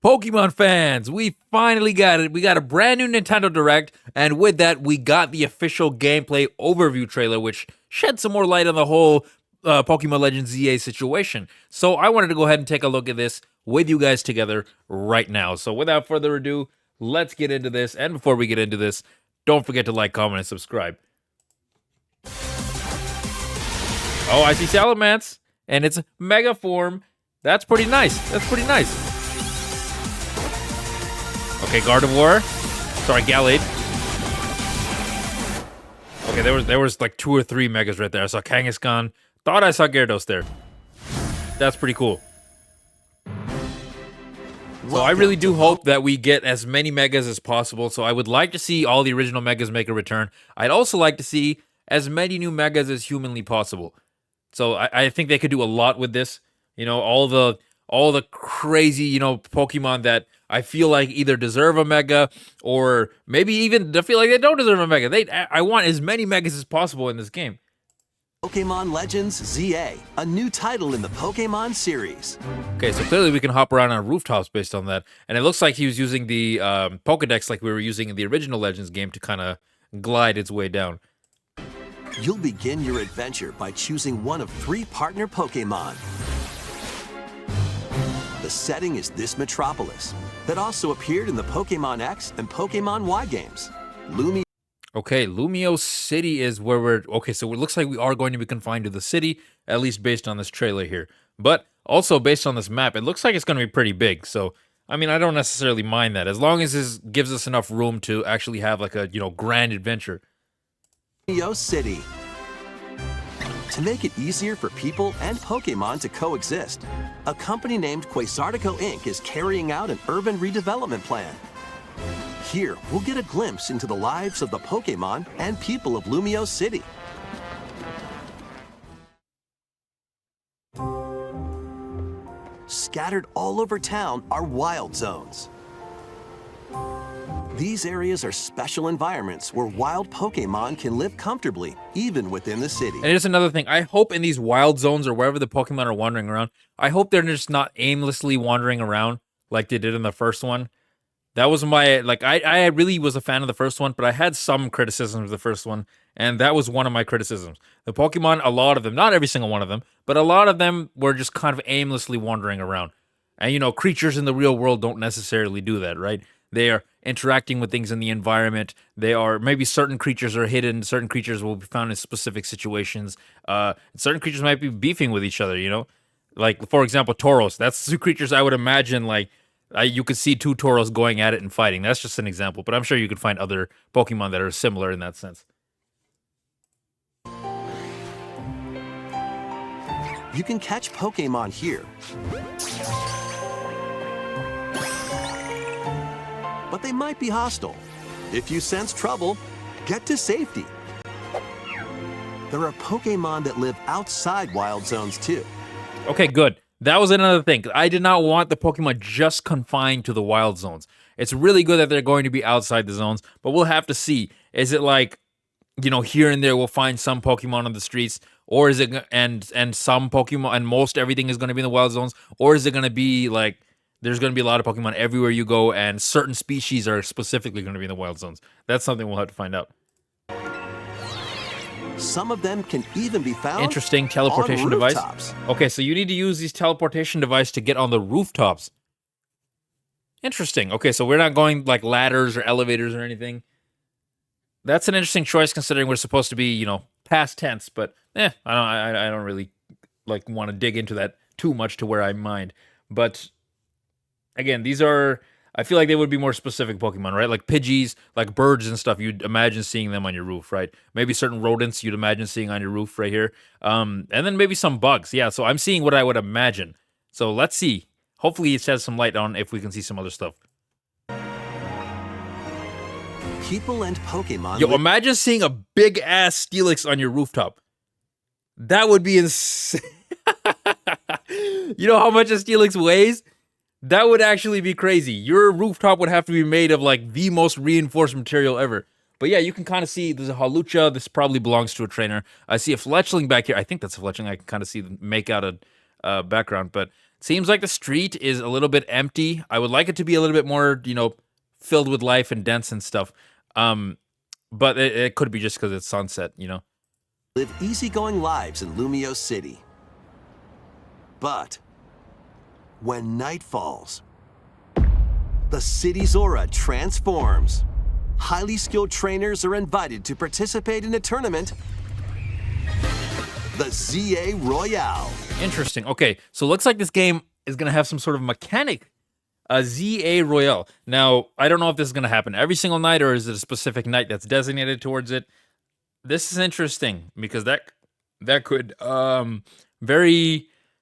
Pokemon fans, we finally got it. We got a brand new Nintendo Direct, and with that, we got the official gameplay overview trailer, which shed some more light on the whole Pokemon Legends Z-A situation. So I wanted to go ahead and take a look at this with you guys together right now. So without further ado, let's get into this. And before we get into this, don't forget to like, comment, and subscribe. Oh, I see Salamence, and it's Mega Form. That's pretty nice. That's pretty nice. Okay, Gardevoir. Sorry, Gallade. Okay, there was like 2 or 3 Megas right there. I saw Kangaskhan. Thought I saw Gyarados there. That's pretty cool. So I really do hope that we get as many Megas as possible. So I would like to see all the original Megas make a return. I'd also like to see as many new Megas as humanly possible. So I think they could do a lot with this. You know, all the crazy, you know, Pokemon that I feel like either deserve a Mega or maybe even I feel like they don't deserve a Mega. I want as many Megas as possible in this game. Pokémon Legends Z-A, a new title in the Pokémon series. Okay, so clearly we can hop around on rooftops based on that. And it looks like he was using the Pokédex like we were using in the original Legends game to kind of glide its way down. You'll begin your adventure by choosing one of 3 partner Pokémon. The setting is this metropolis that also appeared in the Pokémon X and Pokémon Y games. Okay, Lumiose City is where we're... Okay, so it looks like we are going to be confined to the city, at least based on this trailer here. But also based on this map, it looks like it's going to be pretty big. So, I mean, I don't necessarily mind that. As long as this gives us enough room to actually have like a, you know, grand adventure. Lumiose City. To make it easier for people and Pokémon to coexist, a company named Quasartico Inc. is carrying out an urban redevelopment plan. Here, we'll get a glimpse into the lives of the Pokémon and people of Lumiose City. Scattered all over town are wild zones. These areas are special environments where wild Pokémon can live comfortably, even within the city. And here's another thing. I hope in these wild zones or wherever the Pokemon are wandering around, I hope they're just not aimlessly wandering around like they did in the first one. That was my, like, I really was a fan of the first one, but I had some criticisms of the first one, and that was one of my criticisms. The Pokemon, a lot of them, not every single one of them, but a lot of them were just kind of aimlessly wandering around. And, you know, creatures in the real world don't necessarily do that, right? They are interacting with things in the environment. They are, maybe certain creatures are hidden. Certain creatures will be found in specific situations. Certain creatures might be beefing with each other, you know? Like, for example, Tauros. That's 2 creatures I would imagine, like, you could see 2 Tauros going at it and fighting. That's just an example, but I'm sure you could find other Pokemon that are similar in that sense. You can catch Pokémon here. But they might be hostile. If you sense trouble, get to safety. There are Pokémon that live outside wild zones too. Okay, good. That was another thing. I did not want the Pokemon just confined to the wild zones. It's really good that they're going to be outside the zones, but we'll have to see. Is it like, you know, here and there we'll find some Pokemon on the streets, or is it, and some Pokemon, and most everything is going to be in the wild zones, or is it going to be like, there's going to be a lot of Pokemon everywhere you go, and certain species are specifically going to be in the wild zones? That's something we'll have to find out. Some of them can even be found Interesting teleportation on device. rooftops. Okay, so you need to use these teleportation device to get on the rooftops. Interesting. Okay, so we're not going like ladders or elevators or anything. That's an interesting choice considering we're supposed to be, you know, past tense, but I don't really like want to dig into that too much to where I mind. But again, these are, I feel like they would be more specific Pokemon, right? Like Pidgeys, like birds and stuff, you'd imagine seeing them on your roof, right? Maybe certain rodents you'd imagine seeing on your roof right here. And then maybe some bugs. Yeah, so I'm seeing what I would imagine. So let's see. Hopefully it sheds some light on if we can see some other stuff. People and Pokemon. Yo, imagine seeing a big-ass Steelix on your rooftop. That would be insane. You know how much a Steelix weighs? That would actually be crazy. Your rooftop would have to be made of like the most reinforced material ever. But yeah, you can kind of see there's a Halucha. This probably belongs to a trainer. I see a Fletchling back here. I think that's a Fletchling. I can kind of see them make out a background. But Seems like the street is a little bit empty. I would like it to be a little bit more, filled with life and dense and stuff. But it could be just because it's sunset. Live easygoing lives in Lumiose City. But when night falls, the city's aura transforms. Highly skilled trainers are invited to participate in a tournament, the Z-A Royale. Interesting. Okay, so it looks like this game is going to have some sort of mechanic, a Z-A Royale. Now, I don't know if this is going to happen every single night or is it a specific night that's designated towards it. This is interesting because that could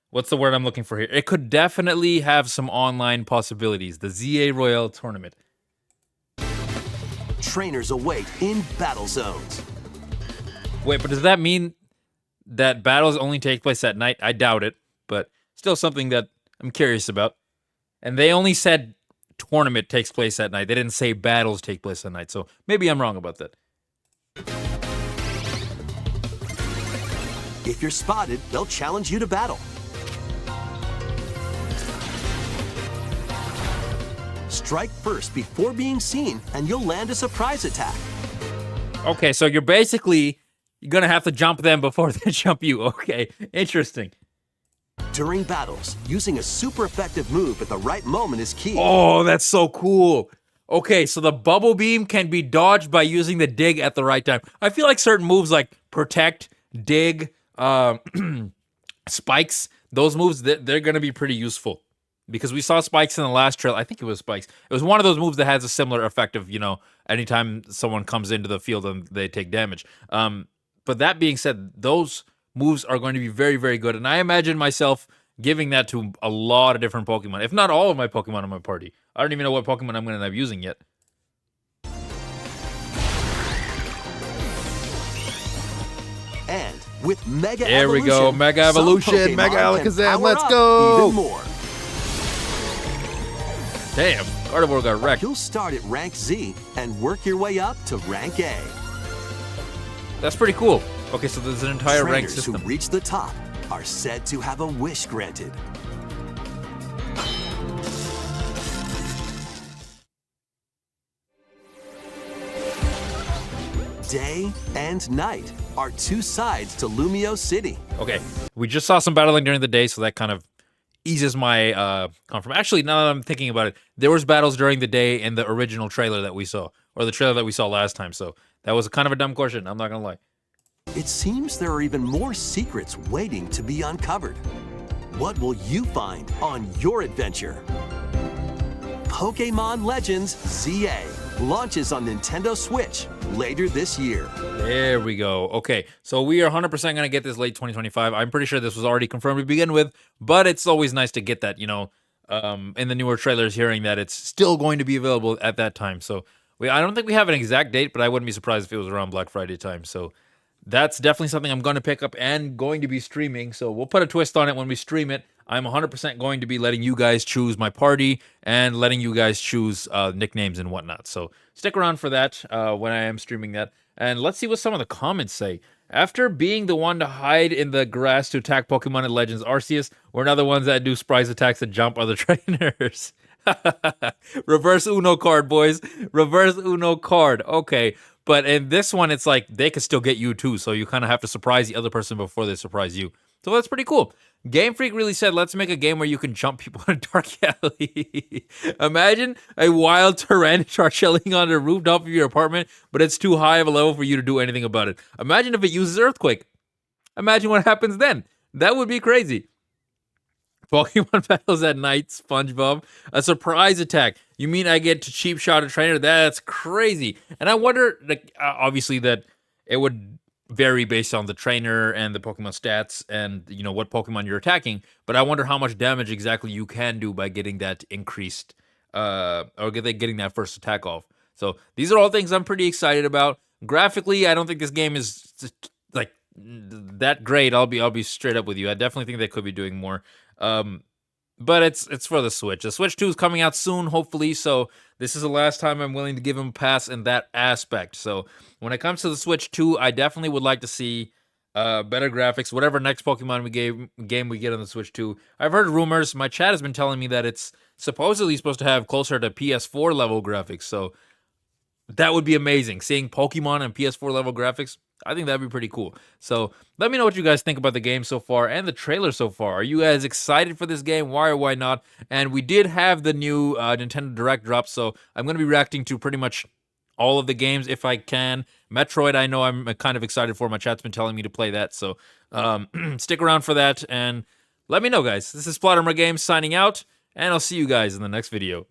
what's the word I'm looking for here? It could definitely have some online possibilities. The Z-A Royale tournament. Trainers await in battle zones. Wait, but does that mean that battles only take place at night? I doubt it, but still something that I'm curious about. And they only said tournament takes place at night. They didn't say battles take place at night, so maybe I'm wrong about that. If you're spotted, they'll challenge you to battle. Strike first before being seen, and you'll land a surprise attack. Okay, so you're gonna have to jump them before they jump you. Okay, interesting. During battles, using a super effective move at the right moment is key. Oh, that's so cool. Okay, so the bubble beam can be dodged by using the dig at the right time. I feel like certain moves like protect, dig, spikes, those moves, they're going to be pretty useful. Because we saw spikes in the last trail. I think it was spikes. It was one of those moves that has a similar effect of, anytime someone comes into the field and they take damage. But that being said, those moves are going to be very, very good. And I imagine myself giving that to a lot of different Pokemon, if not all of my Pokemon in my party. I don't even know what Pokemon I'm going to end up using yet. And with Mega There Evolution, we go. Mega Evolution, Mega Alakazam, let's go! Even more. Damn, Gardevoir got wrecked. You'll start at rank Z and work your way up to rank A. That's pretty cool. Okay, so there's an entire rank Trainers system. who reach the top are said to have a wish granted. Day and night are two sides to Lumiose City. Okay, we just saw some battling during the day, so that kind of eases my confirmation. Actually, now that I'm thinking about it, there was battles during the day in the original trailer that we saw, or the trailer that we saw last time, so that was kind of a dumb question, I'm not gonna lie. It seems there are even more secrets waiting to be uncovered. What will you find on your adventure? Pokémon Legends Z-A launches on Nintendo Switch later this year. There we go. Okay, so we are 100% going to get this late 2025. I'm pretty sure this was already confirmed to begin with, but it's always nice to get that, in the newer trailers, hearing that it's still going to be available at that time. So I don't think we have an exact date, but I wouldn't be surprised if it was around Black Friday time. So that's definitely something I'm going to pick up and going to be streaming. So we'll put a twist on it when we stream it. I'm 100% going to be letting you guys choose my party and letting you guys choose nicknames and whatnot. So stick around for that when I am streaming that. And let's see what some of the comments say. After being the one to hide in the grass to attack Pokemon in Legends Arceus, we're now the ones that do surprise attacks that jump other trainers. Reverse Uno card, boys. Reverse Uno card. Okay. But in this one, it's like they could still get you too. So you kind of have to surprise the other person before they surprise you. So that's pretty cool. Game Freak really said, let's make a game where you can jump people in a dark alley. Imagine a wild Tyranitar chilling on the rooftop of your apartment, but it's too high of a level for you to do anything about it. Imagine if it uses Earthquake. Imagine what happens then. That would be crazy. Pokemon battles at night, SpongeBob. A surprise attack. You mean I get to cheap shot a trainer? That's crazy. And I wonder, obviously, that it would vary based on the trainer and the Pokemon stats and, what Pokemon you're attacking. But I wonder how much damage exactly you can do by getting that increased, or getting that first attack off. So these are all things I'm pretty excited about. Graphically, I don't think this game is that great. I'll be straight up with you. I definitely think they could be doing more. But it's for the Switch. The Switch 2 is coming out soon, hopefully, so this is the last time I'm willing to give him a pass in that aspect. So when it comes to the Switch 2, I definitely would like to see better graphics, whatever next Pokemon game we get on the Switch 2. I've heard rumors. My chat has been telling me that it's supposedly supposed to have closer to PS4 level graphics. So that would be amazing. Seeing Pokemon and PS4 level graphics, I think that'd be pretty cool. So let me know what you guys think about the game so far and the trailer so far. Are you guys excited for this game? Why or why not? And we did have the new Nintendo Direct drop, so I'm going to be reacting to pretty much all of the games if I can. Metroid, I know I'm kind of excited for. My chat's been telling me to play that, so stick around for that and let me know, guys. This is Splattermore Games signing out, and I'll see you guys in the next video.